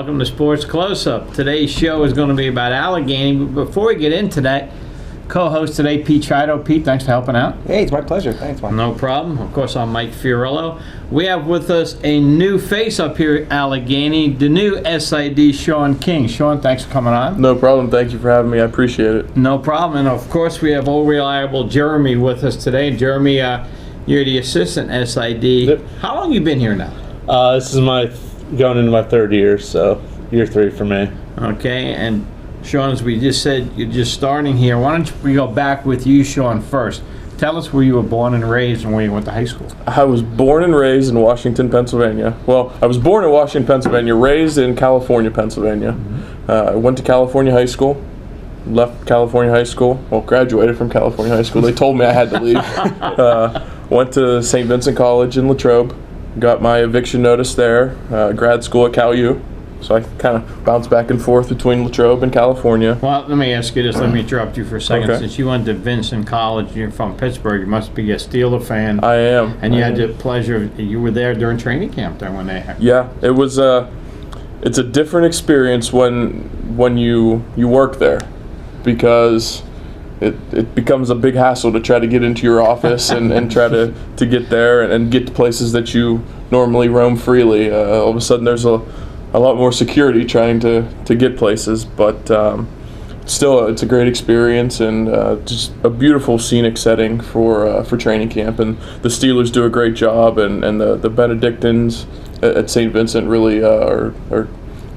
welcome to Sports Close-Up. Today's show is going to be about Allegheny. But before we get into that, co-host today, Pete Trito. Pete, thanks for helping out. Hey, it's my pleasure. Thanks, Mike. No problem. Of course, I'm Mike Fiorillo. We have with us a new face up here at Allegheny, the new SID, Sean King. Sean, thanks for coming on. No problem. Thank you for having me. I appreciate it. No problem. And, of course, we have old reliable Jeremy with us today. Jeremy, you're the assistant SID. Yep. How long have you been here now? This is going into my third year, so year 3 for me. Okay, and Sean, as we just said, you're just starting here. Why don't we go back with you, Sean, first. Tell us where you were born and raised and where you went to high school. I was born and raised in Washington, Pennsylvania. Well, I was born in Washington, Pennsylvania, raised in California, Pennsylvania. I went to California high school, left California high school, well, graduated from California high school. They told me I had to leave. Went to St. Vincent College in Latrobe, got my eviction notice there, grad school at Cal U. So I kind of bounced back and forth between Latrobe and California. Well, let me ask you this. Let me interrupt you for a second. Okay. Since you went to Vincent College, you're from Pittsburgh, you must be a Steeler fan. I am. And you had the pleasure, you were there during training camp there when they had. Yeah, it was it's a different experience when you work there, because it becomes a big hassle to try to get into your office and try to get there and get to places that you normally roam freely. All of a sudden there's a lot more security trying to get places, but still it's a great experience and just a beautiful scenic setting for training camp, and the Steelers do a great job, and the Benedictines at St. Vincent really are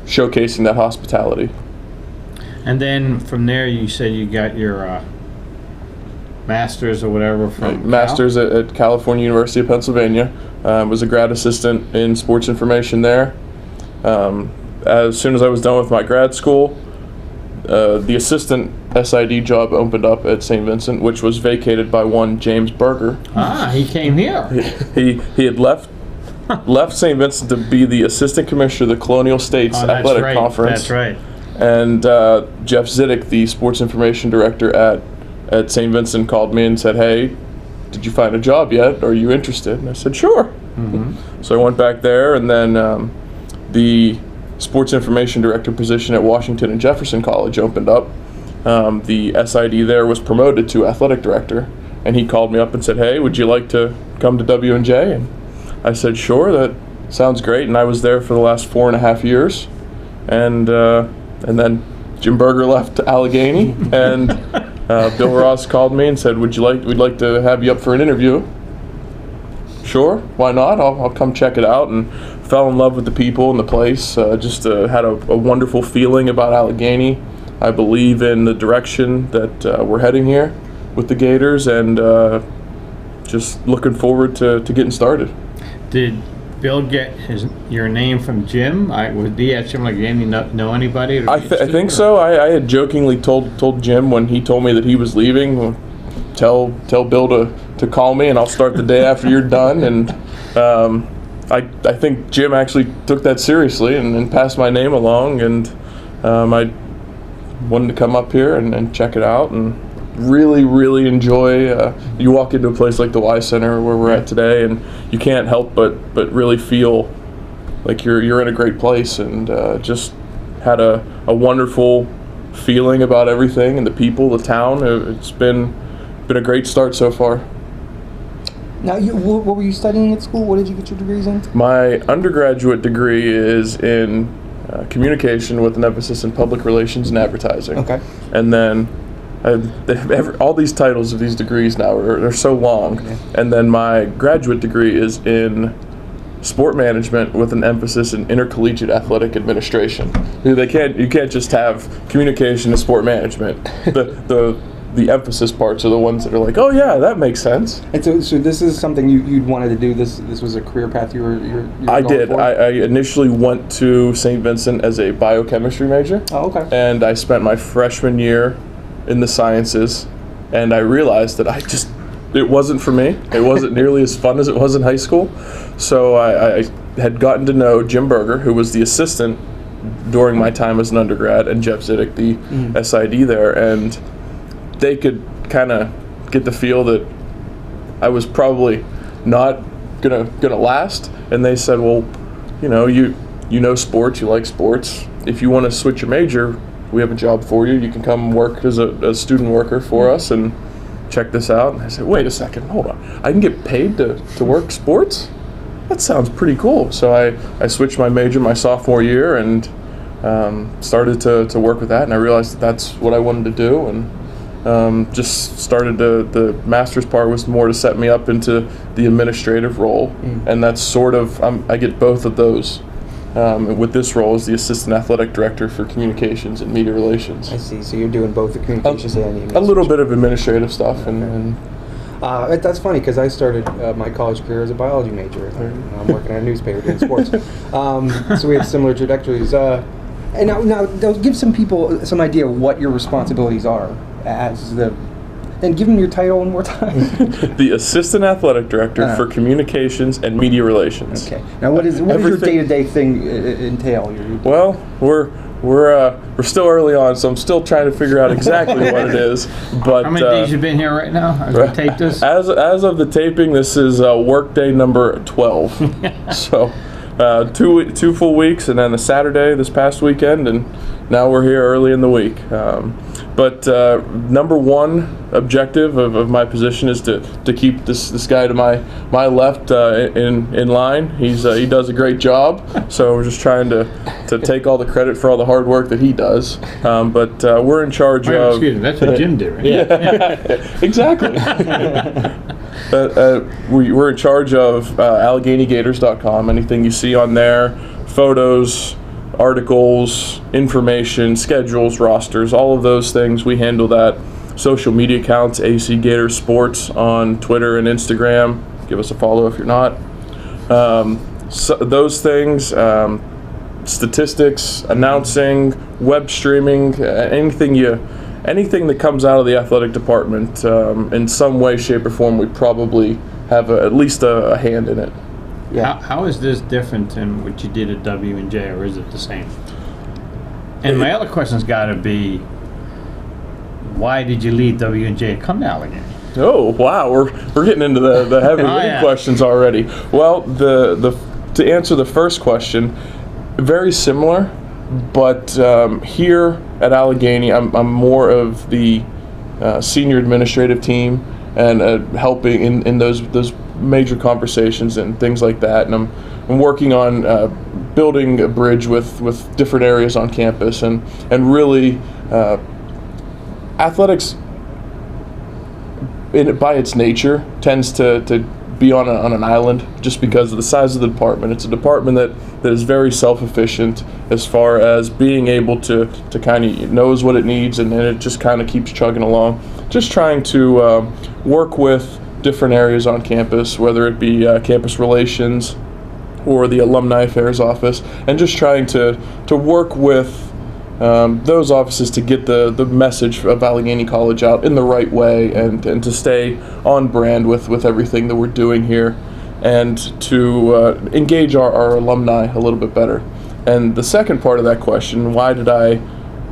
showcasing that hospitality. And then from there you said you got your master's or whatever from Master's at California University of Pennsylvania. Was a grad assistant in sports information there. As soon as I was done with my grad school, the assistant SID job opened up at St. Vincent, which was vacated by one James Berger. He came here. He had left St. Vincent to be the assistant commissioner of the Colonial States Athletic Conference. That's right. And Jeff Ziddick, the sports information director at St. Vincent, called me and said, "Hey, did you find a job yet? Are you interested?" And I said, "Sure." Mm-hmm. So I went back there, and then the sports information director position at Washington and Jefferson College opened up. The SID there was promoted to athletic director, and he called me up and said, "Hey, would you like to come to W&J?" And I said, "Sure, that sounds great." And I was there for the last 4.5 years, and then Jim Berger left to Allegheny, and Bill Ross called me and said, we'd like to have you up for an interview." Sure, why not? I'll come check it out, and fell in love with the people and the place. Just had a wonderful feeling about Allegheny. I believe in the direction that we're heading here with the Gators, and just looking forward to getting started. Did Bill get your name from Jim? Did he at Allegheny know anybody? I think so. I had jokingly told Jim when he told me that he was leaving, well, tell Bill to call me and I'll start the day after you're done. And I think Jim actually took that seriously and passed my name along, and I wanted to come up here and check it out and really enjoy. You walk into a place like the Y Center where we're at today, and you can't help but really feel like you're in a great place, and just had a wonderful feeling about everything and the people, the town. It's been a great start so far. Now, what were you studying at school? What did you get your degrees in? My undergraduate degree is in communication with an emphasis in public relations and advertising. Okay. And then all these titles of these degrees now are so long. Okay. And then my graduate degree is in sport management with an emphasis in intercollegiate athletic administration. You can't just have communication and sport management. The emphasis parts are the ones that are like, oh yeah, that makes sense. And so this is something you'd wanted to do. This was a career path you were I going did. for? I initially went to St. Vincent as a biochemistry major. Oh, okay. And I spent my freshman year in the sciences, and I realized that it wasn't for me. It wasn't nearly as fun as it was in high school. So I had gotten to know Jim Berger, who was the assistant during my time as an undergrad, and Jeff Ziddick, the SID there, and they could kind of get the feel that I was probably not gonna last, and they said, well, you you know sports, you like sports. If you want to switch your major, we have a job for you. You can come work as a student worker for us and check this out. And I said, wait a second, hold on. I can get paid to work sports? That sounds pretty cool. So I switched my major my sophomore year and started to work with that, and I realized that that's what I wanted to do, and just started the master's part was more to set me up into the administrative role, and that's sort of, I get both of those with this role as the assistant athletic director for communications and media relations. I see. So you're doing both the communications and the A administration. little bit of administrative stuff, Okay. and That's funny because I started my college career as a biology major. I'm working at a newspaper doing sports. So we have similar trajectories. And now give some people some idea of what your responsibilities are as the. And give them your title one more time. the assistant athletic director for communications and media relations. Okay. Now, what is your Everything- day-to-day thing entail? Well, we're still early on, so I'm still trying to figure out exactly what it is. But How many days you been here right now as we tape this? As of the taping, this is work day number 12. So 2 full weeks, and then a Saturday this past weekend, and now we're here early in the week. But number one objective of my position is to keep this guy to my left in line. He does a great job, so we're just trying to take all the credit for all the hard work that he does. But we're in charge of. Excuse me, that's what Jim did, right? Yeah, exactly. We're in charge of AlleghenyGators.com. Anything you see on there, photos, articles, information, schedules, rosters, all of those things, we handle that. Social media accounts, AC Gators Sports on Twitter and Instagram. Give us a follow if you're not. So those things, statistics, announcing, web streaming, anything that comes out of the athletic department in some way, shape, or form, we probably have at least a hand in it. Yeah. How is this different than what you did at W&J, or is it the same? And my other question's got to be, why did you leave W&J and come to Allegheny? Oh wow, we're getting into the heavy yeah. questions already. Well, to answer the first question, very similar, but here at Allegheny, I'm more of the senior administrative team and helping in those major conversations and things like that. And I'm working on building a bridge with different areas on campus, and really athletics by its nature tends to be on an island just because of the size of the department. It's a department that is very self-efficient as far as being able to kind of knows what it needs, and then it just kind of keeps chugging along. Just trying to work with different areas on campus, whether it be campus relations or the alumni affairs office, and just trying to work with those offices to get the message of Allegheny College out in the right way, and to stay on brand with everything that we're doing here, and to engage our alumni a little bit better. And the second part of that question, why did I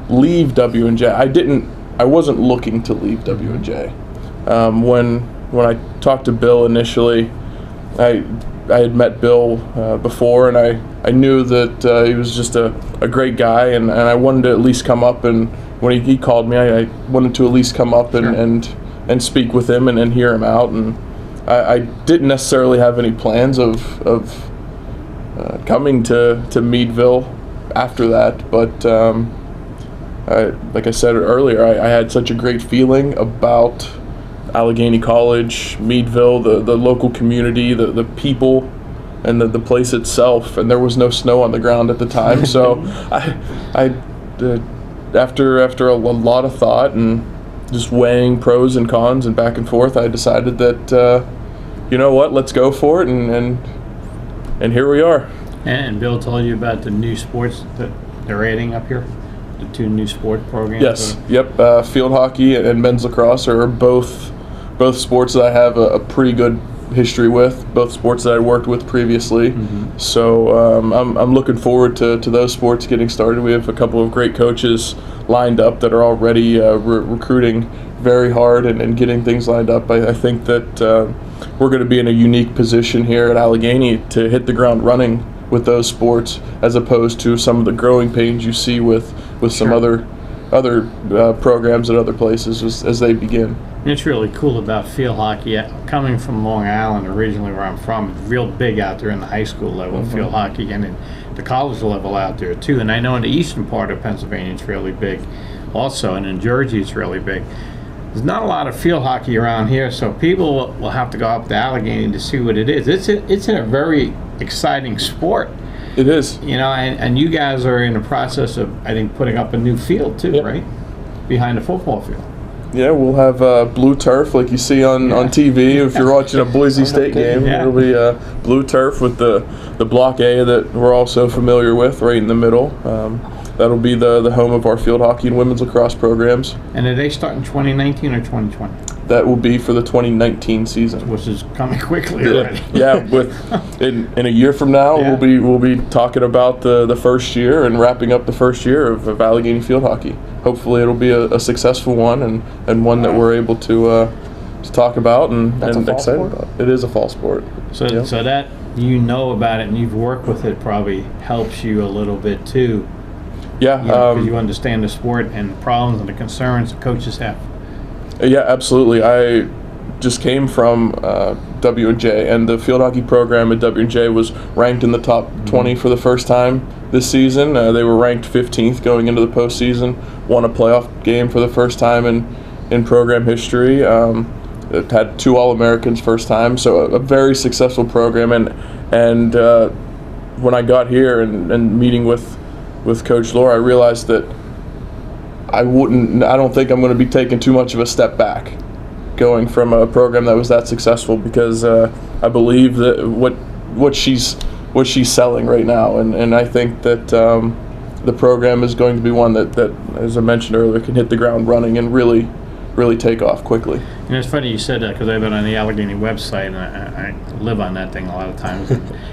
leave W&J? I wasn't looking to leave W&J. When I talked to Bill initially, I had met Bill before, and I knew that he was just a great guy, and I wanted to at least come up, and when he called me, I wanted to at least come up and speak with him and hear him out. And I didn't necessarily have any plans of coming to Meadville after that, but like I said earlier, I had such a great feeling about Allegheny College, Meadville, the local community, the people, and the place itself. And there was no snow on the ground at the time, so after a lot of thought and just weighing pros and cons and back and forth, I decided that you know what, let's go for it, and here we are. And Bill told you about the new sports that they're adding up here? The 2 new sport programs? Yes, yep. Field hockey and men's lacrosse are both sports that I have a pretty good history with, both sports that I worked with previously. Mm-hmm. So I'm looking forward to those sports getting started. We have a couple of great coaches lined up that are already recruiting very hard and getting things lined up. I think that we're going to be in a unique position here at Allegheny to hit the ground running with those sports, as opposed to some of the growing pains you see with some Sure. other programs at other places as they begin. It's really cool about field hockey. Coming from Long Island, originally where I'm from, it's real big out there in the high school level field hockey, and in the college level out there too. And I know in the eastern part of Pennsylvania it's really big also, and in Jersey it's really big. There's not a lot of field hockey around here, so people will have to go up to Allegheny to see what it is. It's a very exciting sport. It is. You know, and you guys are in the process of, I think, putting up a new field too, Yep. right? Behind the football field. Yeah, we'll have blue turf like you see on TV. If you're watching a Boise State game, Yeah. it'll be blue turf with the Block A that we're all so familiar with right in the middle. That'll be the home of our field hockey and women's lacrosse programs. And are they starting 2019 or 2020? That will be for the 2019 season. Which is coming quickly already. Yeah, in a year from now, Yeah. we'll be talking about the first year and wrapping up the first year of Allegheny field hockey. Hopefully, it'll be a successful one and one that we're able to talk about and That's a fall excited sport? about. It is a fall sport. So, Yep. so that you know about it and you've worked with it probably helps you a little bit too. Yeah, Because you understand the sport and the problems and the concerns the coaches have. yeah, absolutely. I just came from W&J, and the field hockey program at W&J was ranked in the top 20 for the first time this season. They were ranked 15th going into the postseason, won a playoff game for the first time in program history. It had 2 All-Americans first time, so a very successful program. And when I got here and meeting with Coach Lore, I realized that I don't think I'm going to be taking too much of a step back going from a program that was that successful, because I believe that what she's selling right now, and I think that the program is going to be one that, as I mentioned earlier, can hit the ground running and really take off quickly. And it's funny you said that because I've been on the Allegheny website and I live on that thing a lot of times.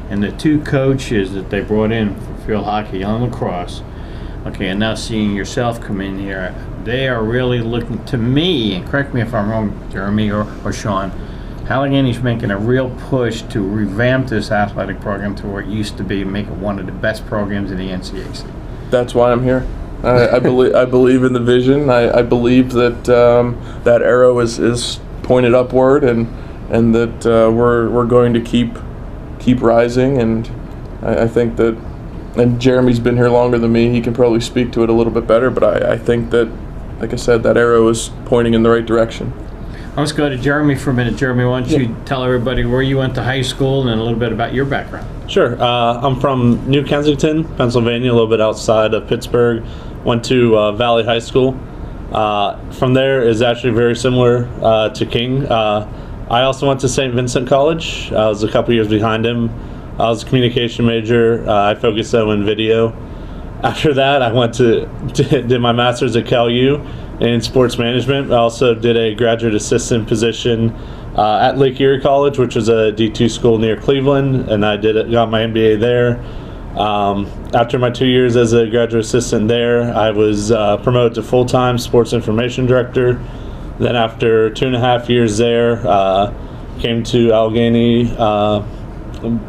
And the 2 coaches that they brought in for field hockey and lacrosse, okay, and now seeing yourself come in here, they are really looking to me, and correct me if I'm wrong, Jeremy or Sean, Allegheny's making a real push to revamp this athletic program to where it used to be, and make it one of the best programs in the NCAC. That's why I'm here. I believe in the vision. I believe that that arrow is pointed upward, and that we're going to keep rising. And I think that, and Jeremy's been here longer than me. He can probably speak to it a little bit better. But I think that, like I said, that arrow is pointing in the right direction. Let's go to Jeremy for a minute. Jeremy, why don't you tell everybody where you went to high school and a little bit about your background? Sure. I'm from New Kensington, Pennsylvania, a little bit outside of Pittsburgh. Went to Valley High School. From there is actually very similar to King. I also went to St. Vincent College. I was a couple years behind him. I was a communication major. I focused on video. After that, I went did my master's at Cal U in sports management. I also did a graduate assistant position at Lake Erie College, which is a D2 school near Cleveland, and I got my MBA there. After my 2 years as a graduate assistant there, I was promoted to full-time sports information director. Then after 2.5 years there, came to Allegheny.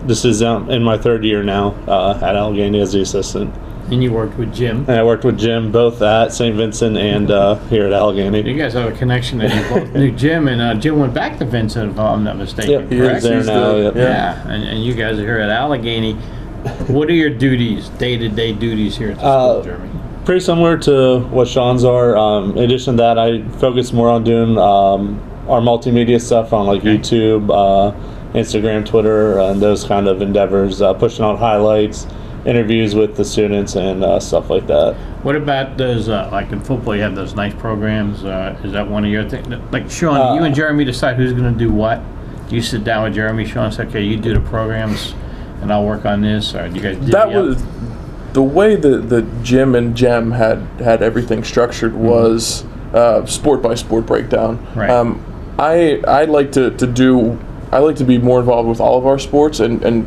This is in my 3rd year now at Allegheny as the assistant. And you worked with Jim. And I worked with Jim both at St. Vincent and here at Allegheny. You guys have a connection that you both knew Jim, and Jim went back to Vincent, if I'm not mistaken. Yep, he correct? is there now. Yep. Yeah, and you guys are here at Allegheny. What are your duties, day-to-day duties here at the school, Jeremy? Pretty similar to what Sean's are. In addition to that, I focus more on doing our multimedia stuff on like YouTube, Instagram, Twitter, and those kind of endeavors, pushing out highlights, interviews with the students, and stuff like that. What about those, like in football, you have those nice programs. Is that one of your things? Like, Sean, you and Jeremy decide who's going to do what? Do you sit down with Jeremy, Sean, and say, okay, you do the programs, and I'll work on this? Or do you guys divvy That up? was the way that Jim and Jem had everything structured was sport by sport breakdown. Right. I like to be more involved with all of our sports and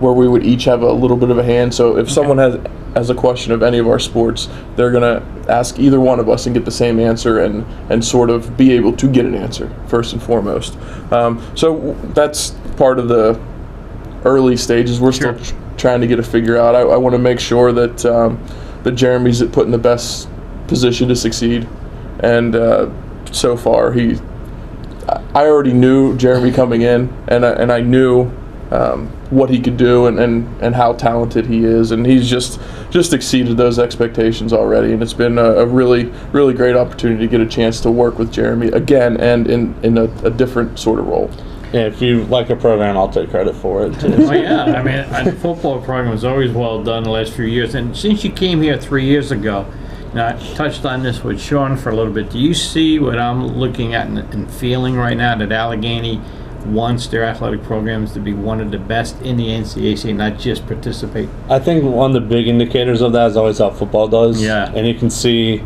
where we would each have a little bit of a hand. So if someone has a question of any of our sports, they're gonna ask either one of us and get the same answer and sort of be able to get an answer first and foremost. So that's part of the early stages. We're Sure. still trying to get a figure out. I want to make sure that that Jeremy's put in the best position to succeed, and so far I already knew Jeremy coming in, and I knew what he could do and how talented he is, and he's just exceeded those expectations already, and it's been a really great opportunity to get a chance to work with Jeremy again and in a different sort of role. Yeah, if you like a program, I'll take credit for it too. Well, yeah, I mean, the football program was always well done the last few years, and since you came here 3 years ago, I touched on this with Sean for a little bit. Do you see what I'm looking at and feeling right now, that Allegheny wants their athletic programs to be one of the best in the NCAC, not just participate? I think one of the big indicators of that is always how football does. Yeah. And you can see,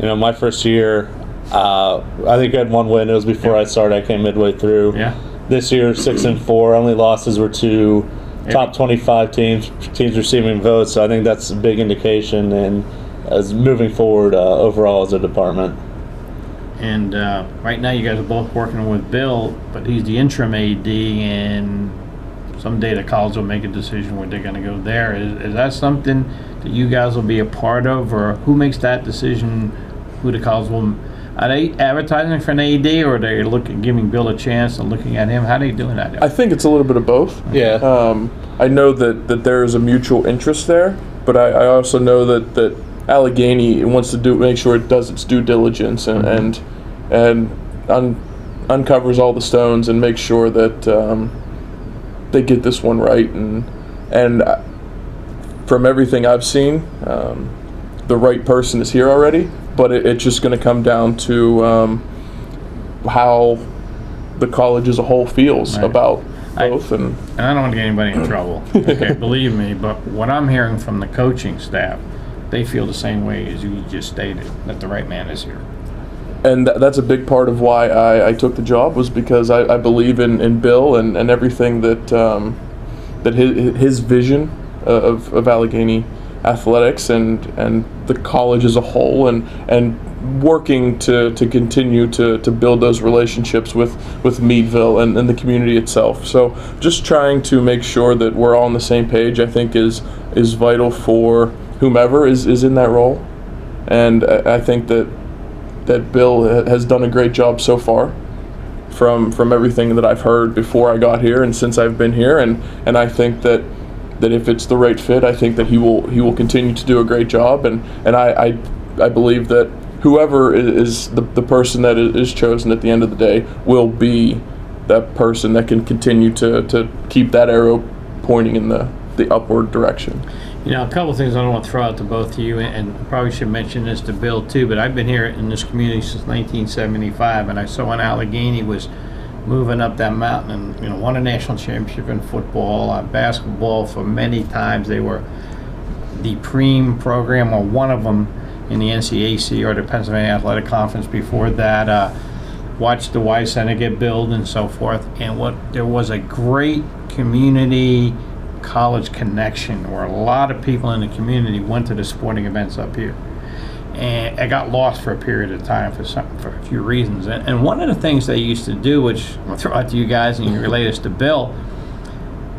my first year, I think I had one win. It was before I started. I came midway through. Yeah. This year, 6-4. Only losses were to top 25 teams receiving votes. So I think that's a big indication, and as moving forward overall as a department. And right now you guys are both working with Bill, but he's the interim AD, and someday the college will make a decision where they're going to go there. Is that something that you guys will be a part of, or who makes that decision, who the college will? Are they advertising for an AD, or are they giving Bill a chance and looking at him? How are they doing that? I think it's a little bit of both. Yeah. I know that there is a mutual interest there, but I also know that Allegheny wants to make sure it does its due diligence and uncovers all the stones and makes sure that they get this one right. And from everything I've seen, the right person is here already. But it's just going to come down to how the college as a whole feels about both. And I don't want to get anybody in trouble, okay, believe me, but what I'm hearing from the coaching staff, they feel the same way as you just stated, that the right man is here. And that's a big part of why I took the job, was because I believe in Bill and everything that his vision of Allegheny athletics and the college as a whole, and working to continue to build those relationships with Meadville and the community itself. So just trying to make sure that we're all on the same page, I think is vital for whomever is in that role. And I think that Bill has done a great job so far from everything that I've heard before I got here and since I've been here, and I think that if it's the right fit, I think that he will continue to do a great job, and I believe that whoever is the person that is chosen at the end of the day will be that person that can continue to keep that arrow pointing in the upward direction. A couple of things I want to throw out to both of you, and I probably should mention this to Bill too, but I've been here in this community since 1975, and I saw when Allegheny was moving up that mountain and won a national championship in football, basketball. For many times they were the preem program, or one of them, in the NCAC or the Pennsylvania Athletic Conference. Before that, watched the Y Center get built and so forth, and there was a great community college connection where a lot of people in the community went to the sporting events up here. And I got lost for a period of time for a few reasons. And one of the things they used to do, which I'll throw out to you guys and you relate this to Bill,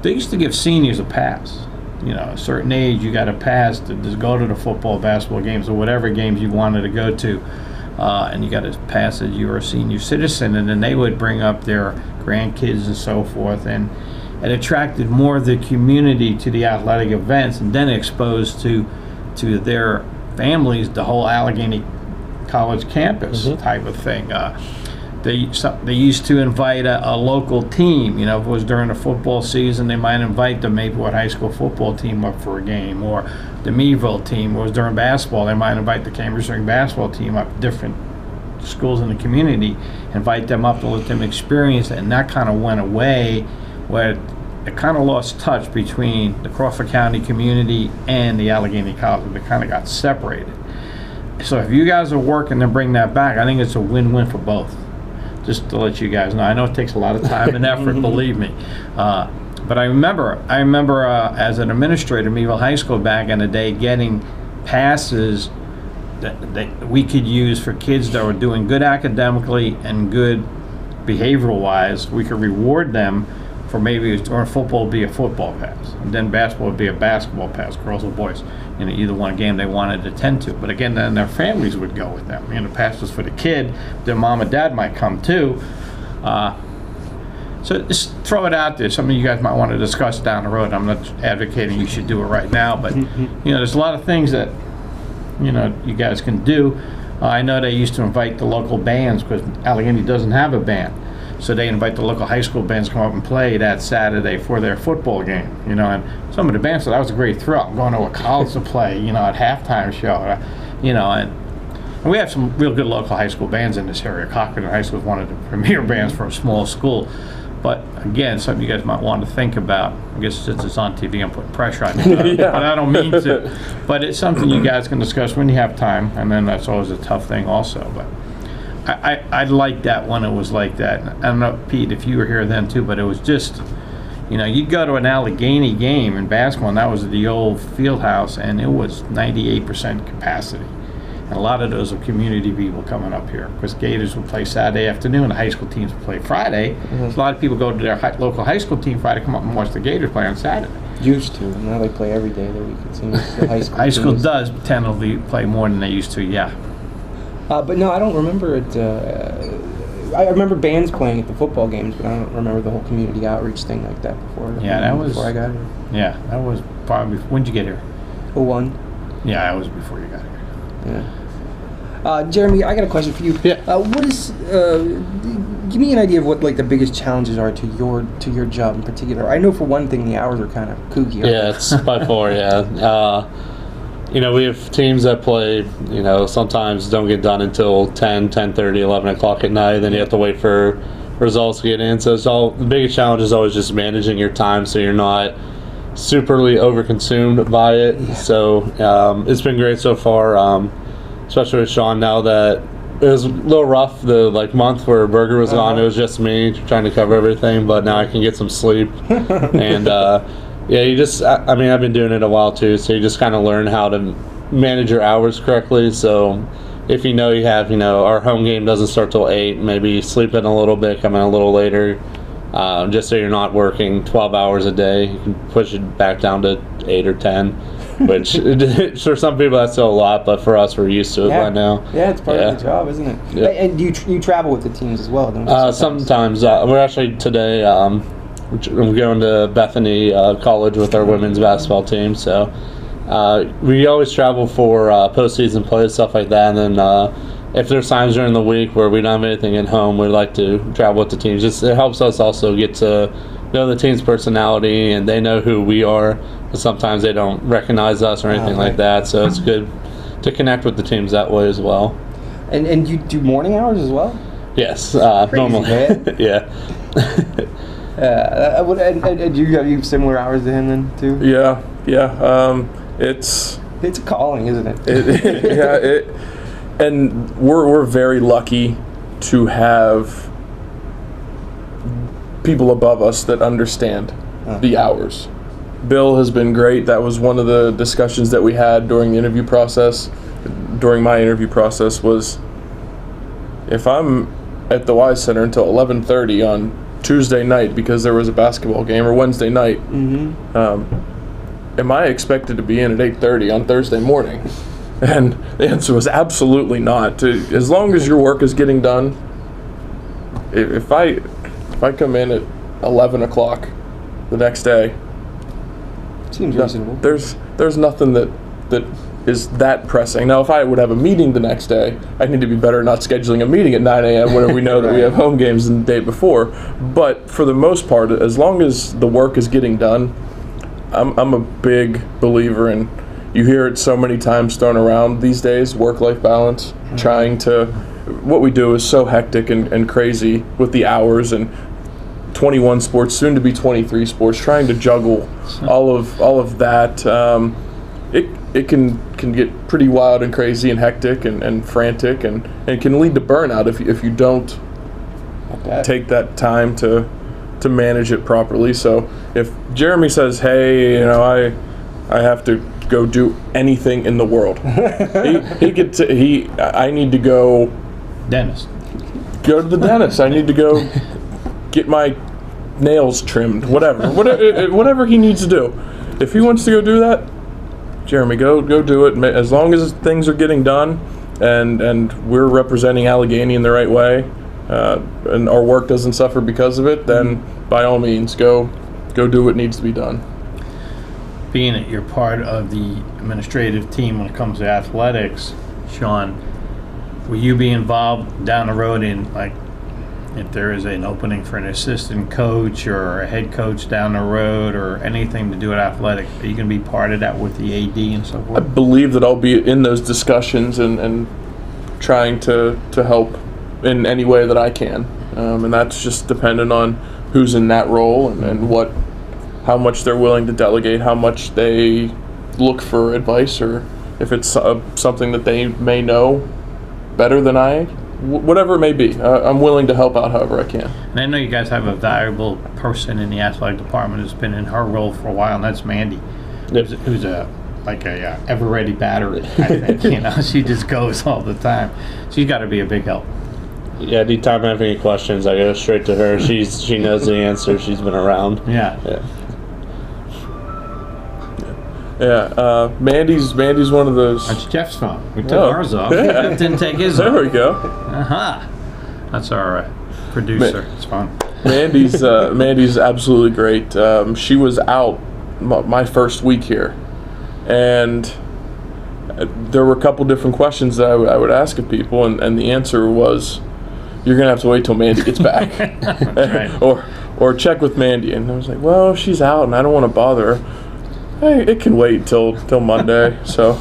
they used to give seniors a pass. A certain age, you got a pass to just go to the football, basketball games, or whatever games you wanted to go to. And you got a pass as you were a senior citizen. And then they would bring up their grandkids and so forth. And it attracted more of the community to the athletic events, and then exposed to their families the whole Allegheny College campus type of thing. They used to invite a local team. If it was during the football season, they might invite the Maplewood High School football team up for a game, or the Meadville team. If it was during basketball, they might invite the Cambridge Spring basketball team up. Different schools in the community, invite them up to let them experience it, and that kind of went away, where it kind of lost touch between the Crawford County community and the Allegheny College. They kind of got separated. So if you guys are working to bring that back, I think it's a win-win for both. Just to let you guys know. I know it takes a lot of time and effort, believe me. But I remember as an administrator at Meadville High School back in the day, getting passes that we could use for kids that were doing good academically and good behavioral-wise. We could reward them for maybe, or football would be a football pass, and then basketball would be a basketball pass, girls or boys, either one game they wanted to attend to. But again, then their families would go with them. The pass was for the kid, their mom and dad might come too. So just throw it out there. Something you guys might want to discuss down the road. I'm not advocating you should do it right now, but there's a lot of things that you guys can do. I know they used to invite the local bands because Allegheny doesn't have a band, so they invite the local high school bands to come up and play that Saturday for their football game. And some of the bands said that was a great thrill. I'm going to a college to play, at halftime show, and we have some real good local high school bands in this area. Cochran High School is one of the premier bands for a small school. But again, something you guys might want to think about. I guess since it's on TV, I'm putting pressure on you. Yeah. But I don't mean to. But it's something you guys can discuss when you have time, and then that's always a tough thing also. But I liked that when it was like that. I don't know, Pete, if you were here then too, but it was just, you'd go to an Allegheny game in basketball, and that was the old field house, and it was 98% capacity. And a lot of those are community people coming up here because Gators would play Saturday afternoon, the high school teams would play Friday. So a lot of people go to their local high school team Friday, come up and watch the Gators play on Saturday. Used to. Now they play every day of the week, it seems. The high school High school teams. does tend to play more than they used to, yeah. But no, I don't remember it. I remember bands playing at the football games, but I don't remember the whole community outreach thing like that before. Yeah, that was... Before I got here. Yeah, that was probably... When did you get here? 01. Yeah, that was before you got here. Yeah. Jeremy, I got a question for you. Yeah. What is? Give me an idea of what the biggest challenges are to your job in particular. I know for one thing the hours are kind of kooky. Yeah, it's by far, yeah. We have teams that play, sometimes don't get done until 10, 10:30, 11 o'clock at night. Then you have to wait for results to get in. So the biggest challenge is always just managing your time so you're not superly overconsumed by it. Yeah. So it's been great so far, especially with Sean now that it was a little rough the month where Berger was gone. It was just me trying to cover everything, but now I can get some sleep. And you just, I've been doing it a while too, so you just kind of learn how to manage your hours correctly. So if you have, our home game doesn't start till 8, maybe sleep in a little bit, come in a little later, just so you're not working 12 hours a day. You can push it back down to 8 or 10, which for some people that's still a lot, but for us, we're used to it by now. Yeah, it's part of the job, isn't it? Yeah. And you travel with the teams as well, don't you? Sometimes. We're actually today, we're going to Bethany College with our women's basketball team, so we always travel for postseason play, stuff like that, and then if there's times during the week where we don't have anything at home, we like to travel with the teams. It helps us also get to know the team's personality, and they know who we are. But sometimes they don't recognize us or anything like that, so it's good to connect with the teams that way as well. And you do morning hours as well? Yes, Crazy, normally. man. Yeah. And you have similar hours to him then too? Yeah. It's a calling, isn't it? And we're very lucky to have people above us that understand the hours. Bill has been great. That was one of the discussions that we had during the interview process. During my interview process was, if I'm at the Y Center until 11:30 on Tuesday night because there was a basketball game, or Wednesday night, am I expected to be in at 8:30 on Thursday morning? And the answer was absolutely not. As long as your work is getting done, if I come in at 11 o'clock the next day, Seems reasonable. There's nothing that is that pressing. Now, if I would have a meeting the next day, I need to be better not scheduling a meeting at 9 a.m. when we know that we have home games the day before. But for the most part, as long as the work is getting done, I'm a big believer in, you hear it so many times thrown around these days, work-life balance, what we do is so hectic and crazy with the hours and 21 sports, soon to be 23 sports, trying to juggle all of that. It can get pretty wild and crazy and hectic and frantic and can lead to burnout if you don't take that time to manage it properly. So if Jeremy says, hey, I have to go do anything in the world, I need to go Dentist. go to the dentist. I need to go get my nails trimmed, whatever he needs to do. If he wants to go do that, Jeremy, go do it. As long as things are getting done, and we're representing Allegheny in the right way, and our work doesn't suffer because of it, then by all means, go do what needs to be done. Being that you're part of the administrative team when it comes to athletics, Sean, will you be involved down the road in, like, if there is an opening for an assistant coach or a head coach down the road or anything to do with athletics, are you going to be part of that with the AD and so I forth? believe that I'll be in those discussions and trying to help in any way that I can, and that's just dependent on who's in that role and how much they're willing to delegate, how much they look for advice, or if it's something that they may know better than I. Whatever it may be, I'm willing to help out however I can. And I know you guys have a valuable person in the athletic department who's been in her role for a while, and that's Mandy, who's a ever-ready battery, I think. You know, she just goes all the time. She's got to be a big help. Yeah, anytime I have any questions, I go straight to her. She knows the answer. She's been around. Yeah. Mandy's one of those. That's Jeff's phone. We took Oh, ours off. yeah. Jeff didn't take his There off. we go. That's our producer. It's fun. Mandy's absolutely great. She was out my first week here, and there were a couple different questions that I would ask of people, and the answer was, "You're gonna have to wait till Mandy gets back," Right. or check with Mandy. And I was like, "Well, she's out, and I don't want to bother her. Hey, it can wait till Monday." So,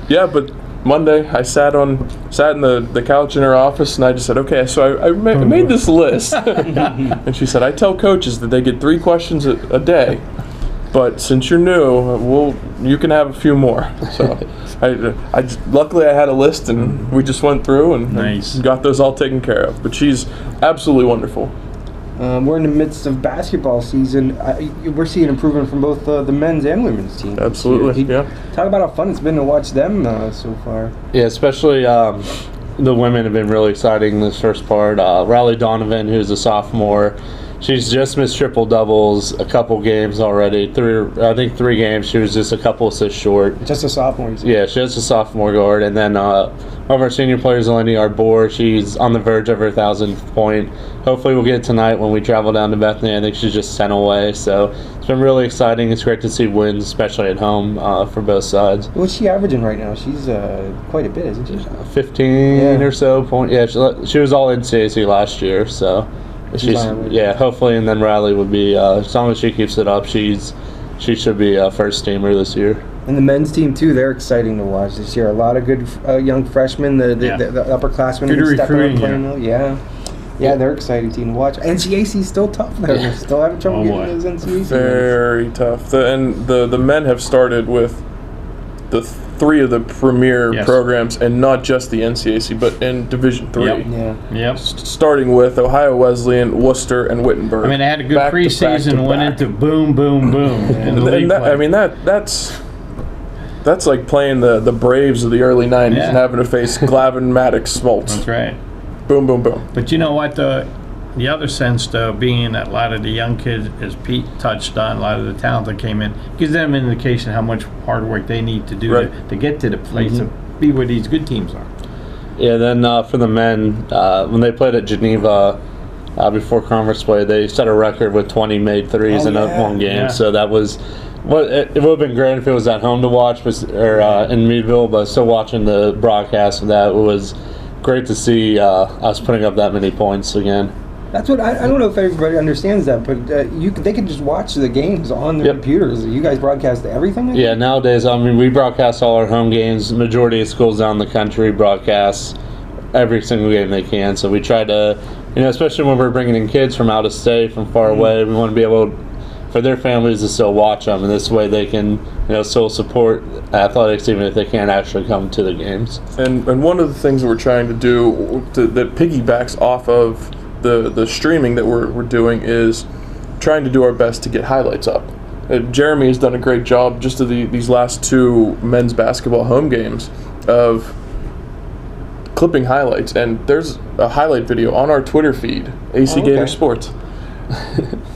yeah, but Monday I sat in the couch in her office, and I just said, "Okay." So I made this list, and she said, "I tell coaches that they get 3 questions a day, but since you're new, you can have a few more." So, luckily I had a list, and we just went through and got those all taken care of. But she's absolutely wonderful. We're in the midst of basketball season. We're seeing improvement from both the men's and women's teams. Absolutely, yeah. Talk about how fun it's been to watch them so far. Yeah, especially the women have been really exciting this first part. Riley Donovan, who's a sophomore, she's just missed triple doubles a couple games already. 3 games. She was just a couple assists short. Just a sophomore. Yeah, she's a sophomore guard. And then one of our senior players, Eleni Arbor, she's on the verge of her 1,000th point. Hopefully we'll get it tonight when we travel down to Bethany. I think she's just 10 away. So it's been really exciting. It's great to see wins, especially at home for both sides. What's she averaging right now? She's quite a bit, isn't she? 15 or so point. Yeah, she was all NCAC last year. So hopefully. And then Riley would be, as long as she keeps it up, she should be a first teamer this year. And the men's team too, they're exciting to watch this year. A lot of good young freshmen, the upperclassmen Good who step up recruiting, and playing well. Yeah, they're exciting team to watch. NCAC's still tough though. They're still having trouble getting those NCAC. Very tough. The men have started with the 3 of the premier programs, and not just the NCAC, but in Division III. Yep. Starting with Ohio Wesleyan, Worcester, and Wittenberg. I mean, they had a good preseason, went into boom, boom, boom. That's like playing the Braves of the early 90s and having to face Glavin, Maddox, Smoltz. That's right. Boom, boom, boom. But you know what, the other sense, though, being that a lot of the young kids, as Pete touched on, a lot of the talent that came in, gives them an indication how much hard work they need to do to get to the place to be where these good teams are. Yeah, then for the men, when they played at Geneva before conference play, they set a record with 20 made threes in one game. Yeah. So that was... it would have been great if it was at home to watch, or in Meadville, but still watching the broadcast of that, it was great to see us putting up that many points again. That's what I don't know if everybody understands that, but they can just watch the games on their computers. You guys broadcast everything? Yeah, nowadays, I mean, we broadcast all our home games. Majority of schools down the country broadcast every single game they can. So we try to, especially when we're bringing in kids from out of state, from far away, we want to be able for their families to still watch them, and this way they can, still support athletics even if they can't actually come to the games. And one of the things that we're trying to do that piggybacks off of the streaming that we're doing is trying to do our best to get highlights up. Jeremy has done a great job just of these last 2 men's basketball home games of clipping highlights, and there's a highlight video on our Twitter feed, AC Gator Sports.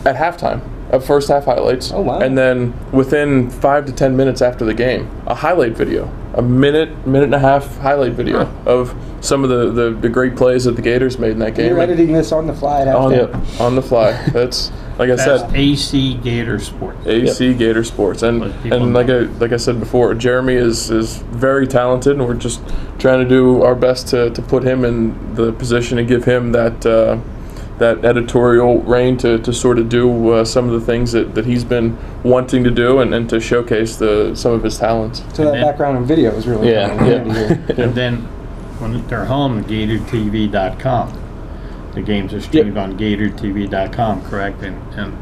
at halftime of first half highlights. Oh, wow. And then within 5 to 10 minutes after the game, a highlight video, a minute and a half highlight video of some of the great plays that the Gators made in that game. You're editing this on the fly at halftime. On the fly. That's like I That's said. AC Gator Sports. AC Gator Sports, and like I said before, Jeremy is very talented, and we're just trying to do our best to put him in the position and give him that that editorial reign to sort of do some of the things that he's been wanting to do, and to showcase some of his talents. So that background in video is really Yeah, fun. yeah. And then when they're home, GatorTV.com. The games are streamed on GatorTV.com, correct? And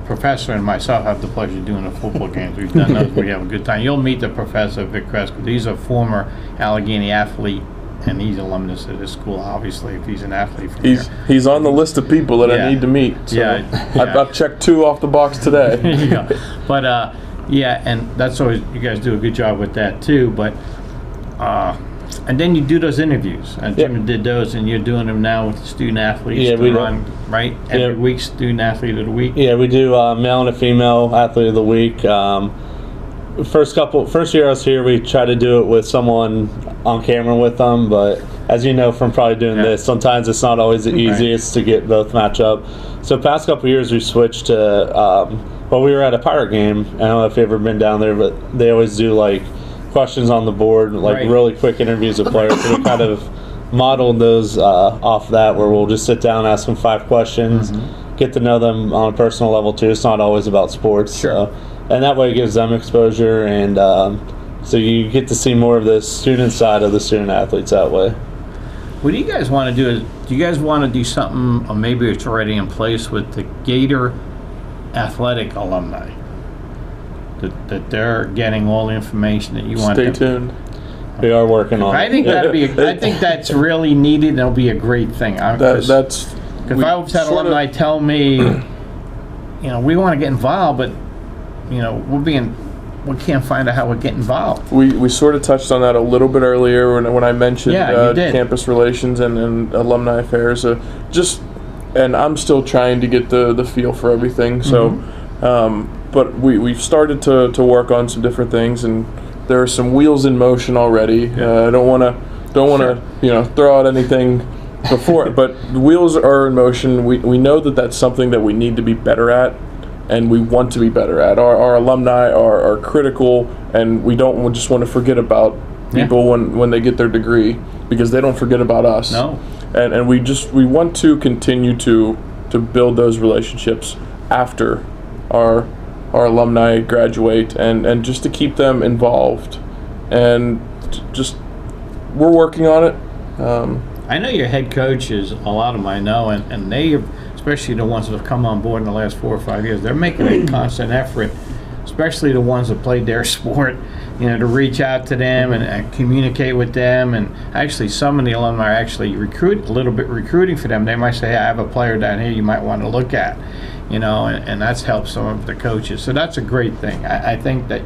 Professor and myself have the pleasure of doing the football games. We've done those. We have a good time. You'll meet the Professor, Vic Cresco. He's a former Allegheny athlete, and he's alumnus of this school, obviously, if he's an athlete from here. He's on the list of people that I need to meet. So Yeah. I've checked 2 off the box today. There you go. But, and that's always, you guys do a good job with that, too. But, and then you do those interviews. And Jim did those, and you're doing them now with student athletes. Yeah, we run, right? Every week, student athlete of the week. Yeah, we do male and a female athlete of the week. First year I was here, we tried to do it with someone on camera with them, but as you know from probably doing this, sometimes it's not always the easiest to get both match up. So past couple years we switched to, we were at a Pirate game. I don't know if you've ever been down there, but they always do like questions on the board, like really quick interviews of players. So we kind of modeled those off that, where we'll just sit down, ask them 5 questions, get to know them on a personal level too. It's not always about sports. Sure. And that way it gives them exposure, and so you get to see more of the student side of the student athletes that way. What do you guys want to do? Do you guys want to do something, or maybe it's already in place, with the Gator athletic alumni? That they're getting all the information that you want. Stay tuned. We are working on it. I think that'd be. I think that's really needed, and it'll be a great thing. That's. If I was had alumni tell me, we want to get involved, but we can't find out how we get involved. We sort of touched on that a little bit earlier when I mentioned you did. campus relations and alumni affairs. And I'm still trying to get the feel for everything. So, but we've started to work on some different things, and there are some wheels in motion already. I don't want to throw out anything before it, but the wheels are in motion. We know that that's something that we need to be better at, and we want to be better at. Our alumni are critical, and we don't just want to forget about people when they get their degree, because they don't forget about us. No. And we want to continue to build those relationships after our alumni graduate, and just to keep them involved, and just we're working on it. I know your head coaches, a lot of them I know, and they, especially the ones that have come on board in the last 4 or 5 years, they're making a constant effort, especially the ones that played their sport, to reach out to them and communicate with them. And actually, some of the alumni are actually recruiting for them. They might say, hey, I have a player down here you might want to look at, and that's helped some of the coaches. So that's a great thing. I think that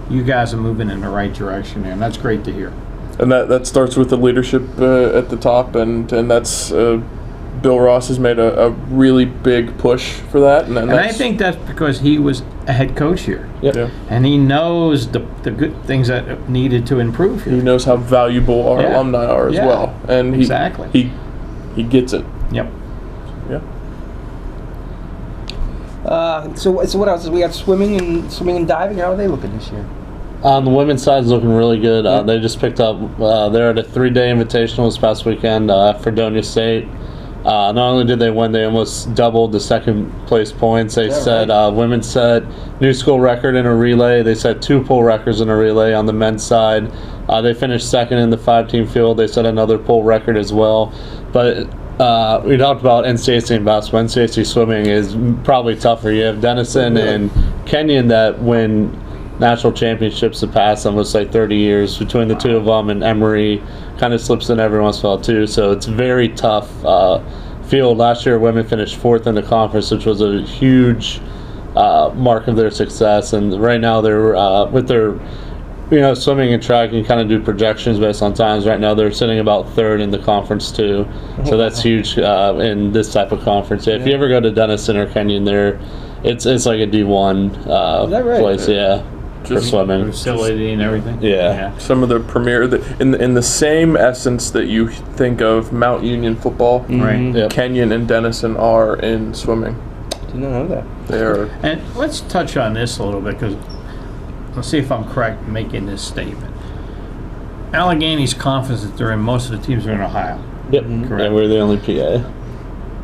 you guys are moving in the right direction, and that's great to hear. And that starts with the leadership at the top, and that's Bill Ross has made a really big push for that. And I think that's because he was a head coach here. Yep. Yeah. And he knows the good things that are needed to improve here. He knows how valuable our alumni are as well. And he gets it. Yep. Yeah. So what else? We got swimming and diving. How are they looking this year? On the women's side is looking really good. They just picked up, they're at a 3-day invitational this past weekend for Fredonia State. Not only did they win, they almost doubled the second place points. They set women set new school record in a relay. They set 2 pool records in a relay on the men's side. They finished second in the 5-team field. They set another pool record as well. But we talked about NCAA and basketball. NCAA swimming is probably tougher. You have Denison and Kenyon that win national championships the past almost 30 years between the two of them, and Emory kind of slips in every once in a while too. So it's very tough field. Last year women finished 4th in the conference, which was a huge mark of their success, and right now they're with their swimming and track, you kind of do projections based on times. Right now, they're sitting about third in the conference too, so that's huge in this type of conference. If you ever go to Denison or Kenyon, it's like a D1 Is that right? place, for swimming. Facility and everything. Yeah. Some of the premier, in the same essence that you think of Mount Union football, Right. Yep. Kenyon and Denison are in swimming. Did not know that. They are. And let's touch on this a little bit, because let's see if I'm correct in making this statement. Allegheny's conference that they're in, most of the teams are in Ohio. Yep. Correct. And we're the only PA.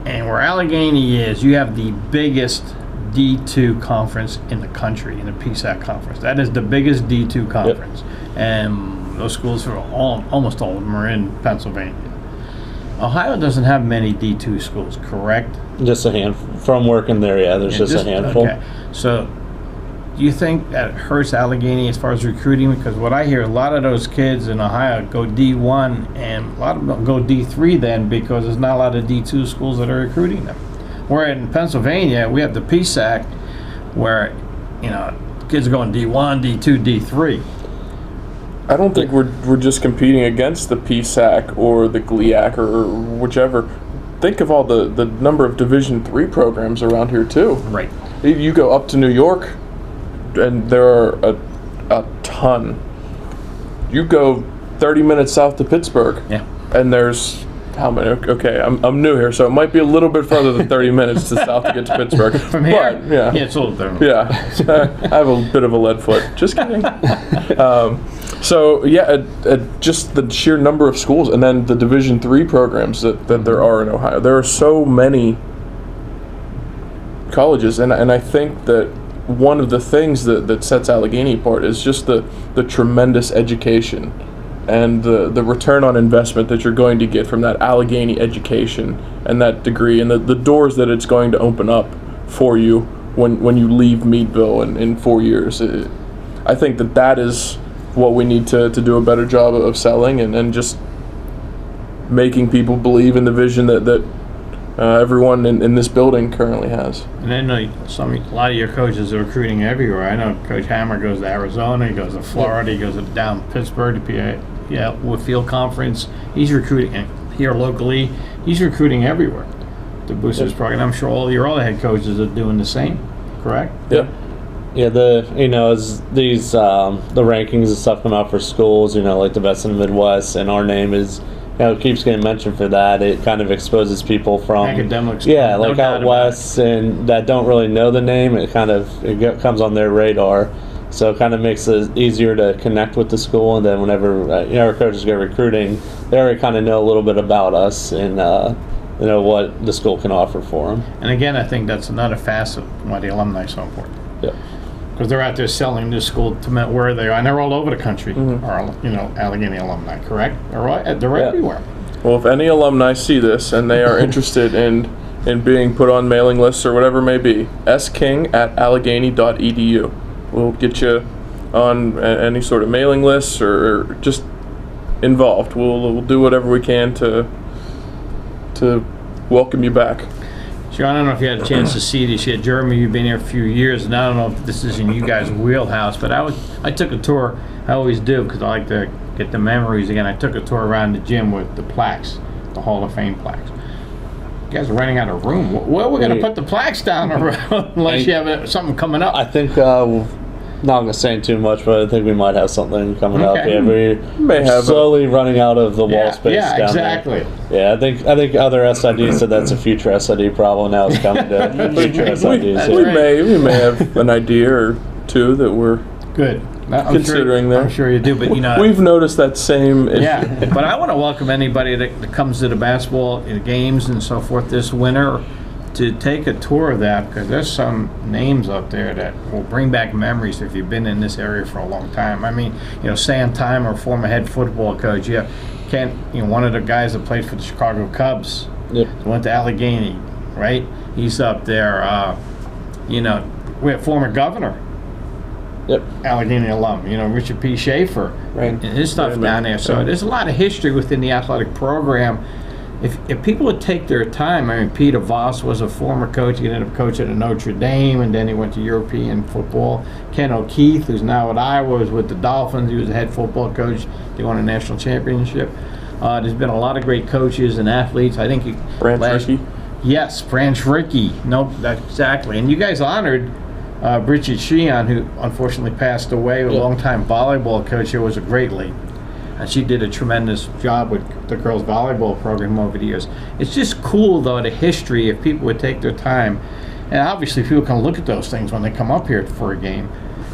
And where Allegheny is, you have the biggest D2 conference in the country, in the PSAC conference. That is the biggest D2 conference. And those schools are almost all of them are in Pennsylvania. Ohio doesn't have many D2 schools, correct? Just a handful. From working there, there's just a handful. Okay. So, do you think that hurts Allegheny as far as recruiting? Because what I hear, a lot of those kids in Ohio go D1, and a lot of them go D3 then, because there's not a lot of D2 schools that are recruiting them. Where in Pennsylvania, we have the PSAC, where, kids are going D1, D2, D3. I don't think we're just competing against the PSAC or the GLIAC or whichever. Think of all the number of Division III programs around here too. Right. You go up to New York, and there are a ton. You go 30 minutes south to Pittsburgh, and there's how many? Okay, I'm new here, so it might be a little bit further than 30 minutes to south to get to Pittsburgh. From here? But, yeah, it's a little different. Yeah, I have a bit of a lead foot. Just kidding. Just the sheer number of schools, and then the Division III programs that there are in Ohio. There are so many colleges, and I think that one of the things that sets Allegheny apart is just the tremendous education and the return on investment that you're going to get from that Allegheny education and that degree, and the doors that it's going to open up for you when you leave Meadville in 4 years. I think that is what we need to do a better job of selling and just making people believe in the vision that everyone in this building currently has. And I know a lot of your coaches are recruiting everywhere. I know Coach Hammer goes to Arizona, he goes to Florida, he goes down Pittsburgh to PA, Woodfield Conference. He's recruiting, and here locally, he's recruiting everywhere to boost his program. I'm sure all your other head coaches are doing the same, correct? Yeah. Yeah, as these the rankings and stuff come out for schools, like the best in the Midwest, and our name is keeps getting mentioned for that. It kind of exposes people from academics. Like out west, and that don't really know the name. It comes on their radar, so it kind of makes it easier to connect with the school. And then whenever our coaches go recruiting, they already kind of know a little bit about us and what the school can offer for them. And again, I think that's another facet why the alumni is so important. Yeah. Because they're out there selling this school to where they are, and they're all over the country. Are Allegheny alumni, correct? They're everywhere. Well, if any alumni see this and they are interested in being put on mailing lists or whatever it may be, sking@allegheny.edu. We'll get you on any sort of mailing lists or just involved. We'll do whatever we can to welcome you back. Sure, I don't know if you had a chance to see this yet. Jeremy, you've been here a few years, and I don't know if this is in you guys' wheelhouse, but I took a tour. I always do because I like to get the memories again. I took a tour around the gym with the plaques, the Hall of Fame plaques. You guys are running out of room. Where are we going to put the plaques down unless you have something coming up? I think, not going to say too much, but I think we might have something coming up. Yeah, we may have slowly running out of the wall space down exactly. there. Yeah, I think other SIDs said that's a future SID problem. Now it's coming to future SIDs. We may have an idea or two that we're good. Considering that. I'm sure you do, but we've noticed that same issue. Yeah, but I want to welcome anybody that comes to the basketball games and so forth this winter to take a tour of that, because there's some names up there that will bring back memories if you've been in this area for a long time. I mean, Sam Timer, former head football coach. One of the guys that played for the Chicago Cubs. Yep. Went to Allegheny, right? He's up there. We have former governor. Yep. Allegheny alum, Richard P. Schaefer, Right. and his stuff down there. So there's a lot of history within the athletic program if people would take their time, I mean, Peter Voss was a former coach. He ended up coaching at Notre Dame, and then he went to European football. Ken O'Keefe, who's now at Iowa, was with the Dolphins. He was the head football coach. They won a national championship. There's been a lot of great coaches and athletes. I think Branch Rickey. Yes, Branch Rickey. Nope, that's exactly. And you guys honored Bridget Sheehan, who unfortunately passed away, a longtime volleyball coach who was a great lady. And she did a tremendous job with the girls' volleyball program over the years. It's just cool, though, the history, if people would take their time. And obviously, people can look at those things when they come up here for a game.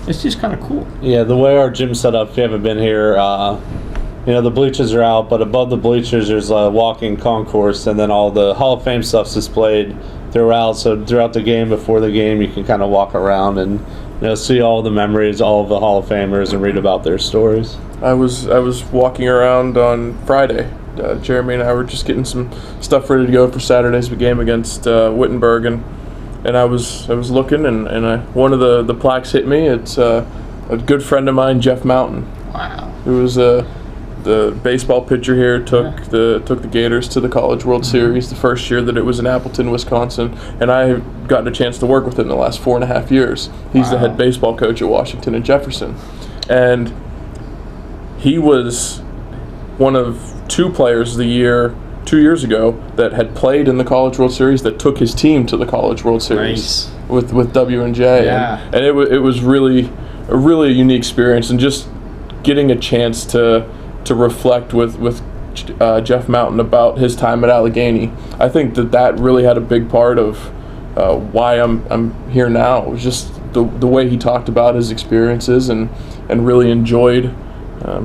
It's just kind of cool. Yeah, the way our gym's set up, if you haven't been here, the bleachers are out, but above the bleachers there's a walking concourse, and then all the Hall of Fame stuff's displayed throughout. So throughout the game, before the game, you can kind of walk around and see all the memories, all of the Hall of Famers, and read about their stories. I was walking around on Friday. Jeremy and I were just getting some stuff ready to go for Saturday's game against Wittenberg, and I was looking, and one of the plaques hit me. It's a good friend of mine, Jeff Mountain. Wow. Who was the baseball pitcher here, took the Gators to the College World Series the first year that it was in Appleton, Wisconsin, and I have gotten a chance to work with him in the last 4.5 years. He's the head baseball coach at Washington and Jefferson, and he was one of 2 players of the year 2 years ago that had played in the College World Series that took his team to the College World Series with W&J. Yeah. And it was really a really unique experience, and just getting a chance to reflect with Jeff Mountain about his time at Allegheny. I think that really had a big part of why I'm here now. It was just the way he talked about his experiences and really enjoyed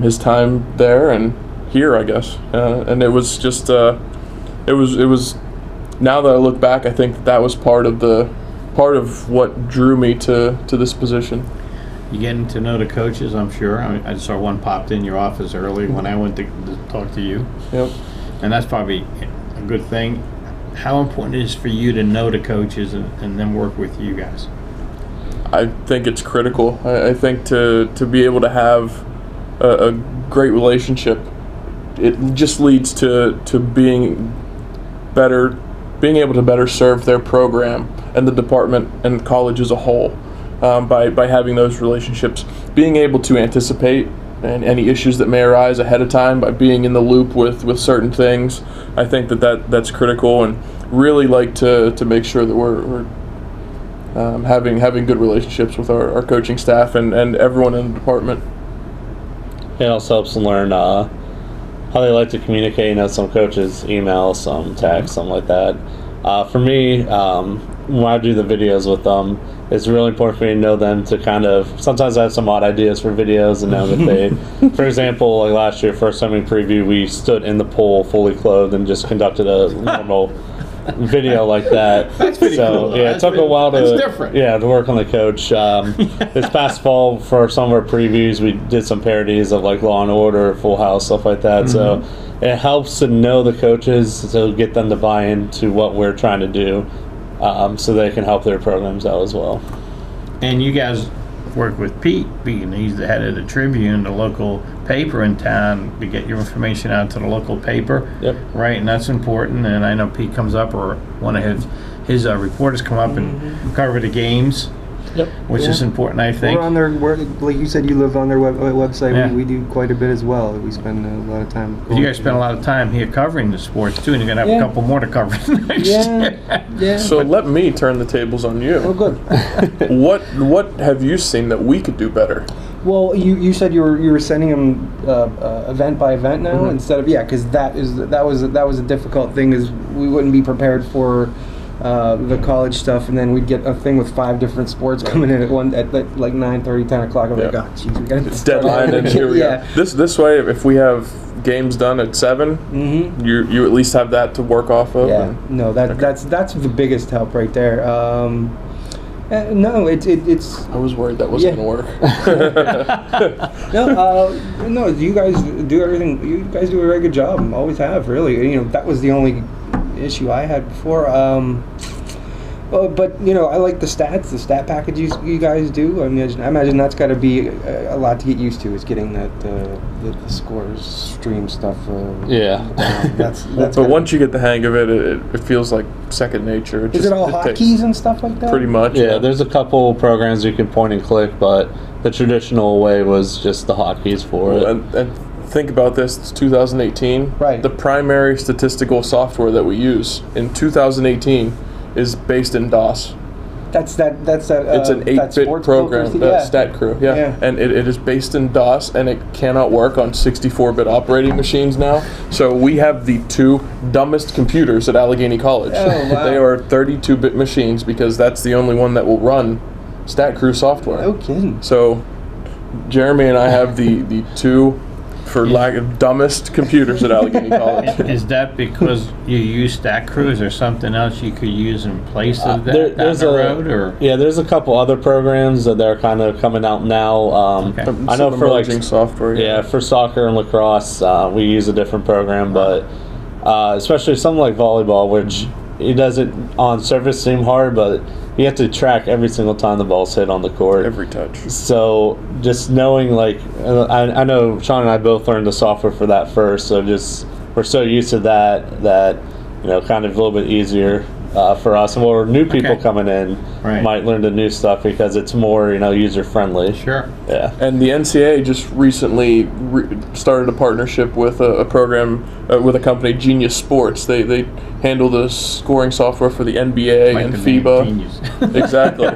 his time there and here, I guess. And it was just it was now that I look back, I think that was part of what drew me to this position. You getting to know the coaches, I'm sure. I saw one popped in your office early when I went to talk to you. Yep. And that's probably a good thing. How important is it for you to know the coaches and then work with you guys? I think it's critical. I think to be able to have a great relationship, it just leads to being able to better serve their program and the department and college as a whole. By having those relationships, being able to anticipate any issues that may arise ahead of time, by being in the loop with certain things, I think that's critical, and really like to make sure that we're having good relationships with our coaching staff and everyone in the department. It also helps to learn how they like to communicate. Some coaches email, some text, something like that. For me, when I do the videos with them, it's really important for me to know them to kind of, sometimes I have some odd ideas for videos, and know that they, for example, like last year, first time we preview, we stood in the pool fully clothed and just conducted a normal video like that. That's pretty cool. Yeah, it took a while to work on the coach. This past fall, for some of our previews, we did some parodies of like Law and Order, Full House, stuff like that. So it helps to know the coaches to get them to buy into what we're trying to do, so they can help their programs out as well. And you guys work with Pete, and he's the head of the Tribune, the local paper in town, to get your information out to the local paper. Yep. Right, and that's important. And I know Pete comes up, or one of his reporters come up and cover the games. Yep. Which is important, I think. We're on their, like you said, you live on their website. Yeah. We do quite a bit as well. We spend a lot of time. You guys spend a lot of time here covering the sports too, and you're gonna have a couple more to cover next year. Yeah. So let me turn the tables on you. Oh, good. What have you seen that we could do better? Well, you said you were sending them event by event now instead of because that was a difficult thing, is we wouldn't be prepared for the college stuff, and then we'd get a thing with 5 different sports coming in at like 9:30, 10 o'clock. I'm like, oh, jeez, we got to deadline, and here we go. This way, if we have games done at 7, you at least have that to work off of. Yeah, no, that's the biggest help right there. No, it's. I was worried that wasn't going to work. No, you guys do everything. You guys do a very good job. Always have, really. That was the only issue I had before. But I like the stats, the stat package you guys do. I imagine that's got to be a lot to get used to. Is getting the scores stream stuff. Yeah. That's. But once you get the hang of it, it feels like second nature. Is it all hotkeys and stuff like that? Pretty much. Yeah, there's a couple programs you can point and click, but the traditional way was just the hotkeys for it. And think about this, it's 2018. Right. The primary statistical software that we use in 2018 is based in DOS. That's that. It's an 8-bit program, Stat Crew. Yeah. And it is based in DOS, and it cannot work on 64-bit operating machines now. So we have the 2 dumbest computers at Allegheny College. Oh, wow. They are 32-bit machines because that's the only one that will run Stat Crew software. No kidding. So Jeremy and I have the 2, for lack of, dumbest computers at Allegheny College. Is that because you use Stat Crew? Is there something else you could use in place of that there's down the road? Or? Yeah, there's a couple other programs that are kind of coming out now. Okay. I know Some for like emerging software. yeah, for soccer and lacrosse, we use a different program, but especially something like volleyball, which it doesn't on surface seem hard, but you have to track every single time the ball's hit on the court. Every touch. So just knowing, like, I know Sean and I both learned the software for that first, so just we're so used to that kind of a little bit easier for us. And more new people coming in might learn the new stuff because it's more user friendly. Sure. Yeah. And the NCAA just recently started a partnership with a program with a company, Genius Sports. They handle the scoring software for the NBA and FIBA. Exactly.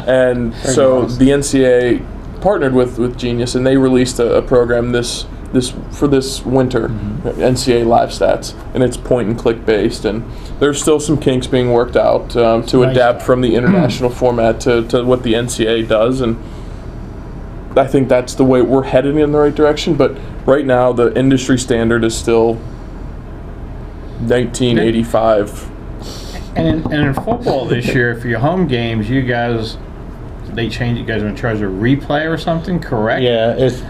And so the NCAA partnered with Genius, and they released a program for this winter, NCAA Live Stats, and it's point and click based, and there's still some kinks being worked out to adapt from the international format to what the NCAA does, and I think that's the way we're headed in the right direction. But right now the industry standard is still 1985. And in football this year, for your home games, you guys, they changed. You guys are in charge of replay or something, correct? Yeah, it's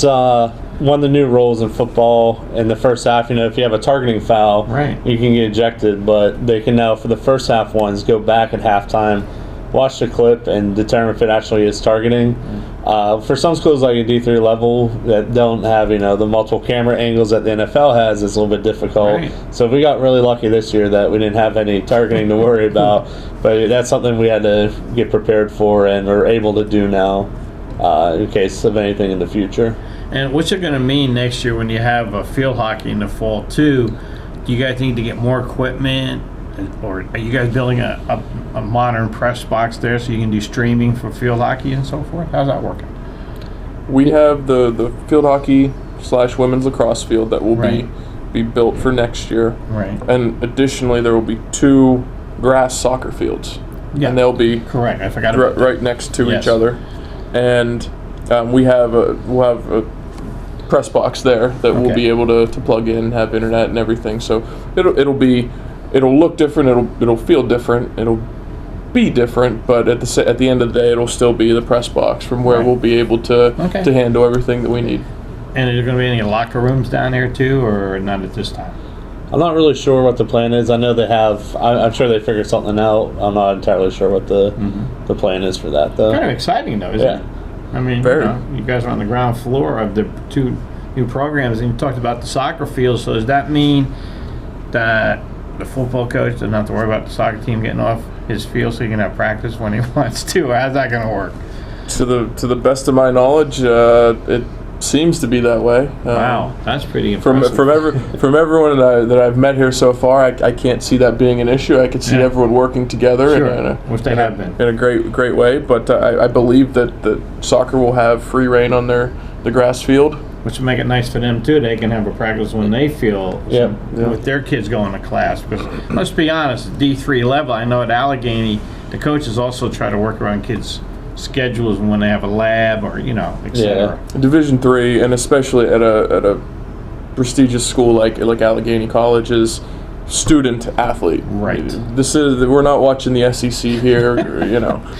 one of the new rules in football. In the first half, if you have a targeting foul, you can get ejected. But they can now, for the first half ones, go back at halftime, watch the clip, and determine if it actually is targeting. For some schools like a D3 level that don't have the multiple camera angles that the NFL has, it's a little bit difficult. So we got really lucky this year that we didn't have any targeting to worry about. But that's something we had to get prepared for and are able to do now in case of anything in the future. And what's it going to mean next year when you have a field hockey in the fall too? Do you guys need to get more equipment, or are you guys building a modern press box there so you can do streaming for field hockey and so forth? How's that working? We have the field hockey / women's lacrosse field that will be built for next year. Right. And additionally, there will be 2 grass soccer fields. Yeah. And they'll be correct. I forgot about that. right next to each other. And we'll have a press box there that we'll be able to plug in, have internet and everything. So it'll look different. It'll feel different. It'll be different, but at the end of the day, it'll still be the press box from where we'll be able to handle everything that we need. And is there going to be any locker rooms down there too, or not at this time? I'm not really sure what the plan is. I know they have. I'm sure they figured something out. I'm not entirely sure what the plan is for that, though. Kind of exciting, though, isn't it? I mean, you guys are on the ground floor of the 2 new programs, and you talked about the soccer field. So does that mean that the football coach doesn't have to worry about the soccer team getting off his field so he can have practice when he wants to? Or how's that going to work? To the best of my knowledge, it seems to be that way. Wow, that's pretty impressive. From everyone that I've met here so far, I can't see that being an issue. I could see everyone working together which they have been in a great way. But I believe that soccer will have free reign on the grass field, which will make it nice for them too. They can have a practice when they feel with their kids going to class. Because let's be honest, D3 level, I know at Allegheny, the coaches also try to work around kids' schedules when they have a lab or etc. Division III, and especially at a prestigious school like Allegheny College, is student athlete. Right. We're not watching the SEC here.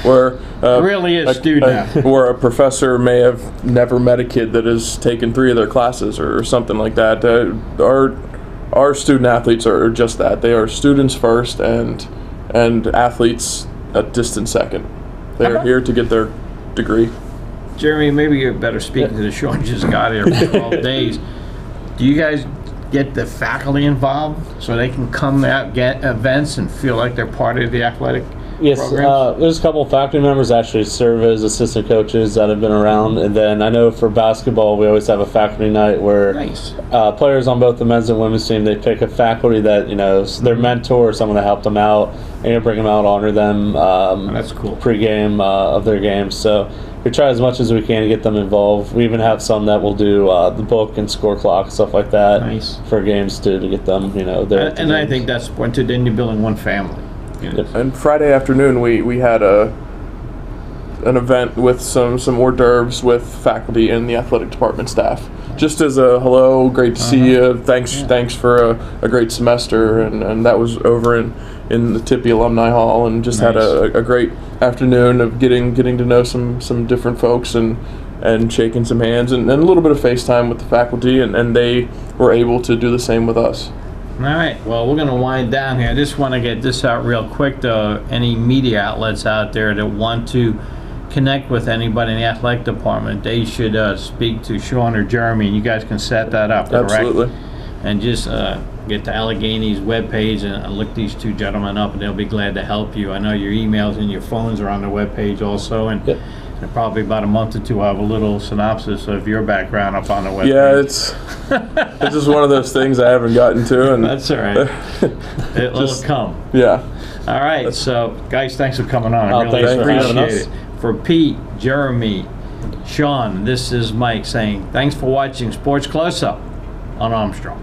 Where it really is student athlete. Where a professor may have never met a kid that has taken 3 of their classes or something like that. Our student athletes are just that. They are students first and athletes a distant second. They're about- here to get their degree. Jeremy, maybe you're better speaking to the Sean just got here for 12 days. Do you guys get the faculty involved so they can come out, get events, and feel like they're part of the athletic Yes, programs? there's a couple of faculty members actually serve as assistant coaches that have been around, and then I know for basketball we always have a faculty night where Nice. players on both the men's and women's team, they pick a faculty that is their mentor or someone that helped them out, and bring them out, honor them. That's cool. Pregame of their games, so we try as much as we can to get them involved. We even have some that will do the book and score clock and stuff like that Nice. for games too, to get them there. at the And I games. think that's important too. Then you're building one family. Yep. And Friday afternoon, we had an event with some hors d'oeuvres with faculty and the athletic department staff. Just as a hello, great to see you. Thanks for a great semester, and that was over in the Tippy Alumni Hall, and just had a great afternoon of getting to know some different folks and shaking some hands and a little bit of FaceTime with the faculty, and they were able to do the same with us. All right. Well, we're going to wind down here. I just want to get this out real quick, though. Any media outlets out there that want to connect with anybody in the athletic department, they should speak to Sean or Jeremy, and you guys can set that up. Correct? Absolutely. And just get to Allegheny's webpage and look these two gentlemen up, and they'll be glad to help you. I know your emails and your phones are on the webpage also, and Yep. in probably about a month or two, I'll have a little synopsis of your background up on the webpage. Yeah, it's just one of those things I haven't gotten to, and That's all right. It'll Just- come. yeah. All right, so guys, thanks for coming on. I Oh, really thanks for having appreciate us. it. For Pete, Jeremy, Sean, this is Mike saying thanks for watching Sports Close Up on Armstrong.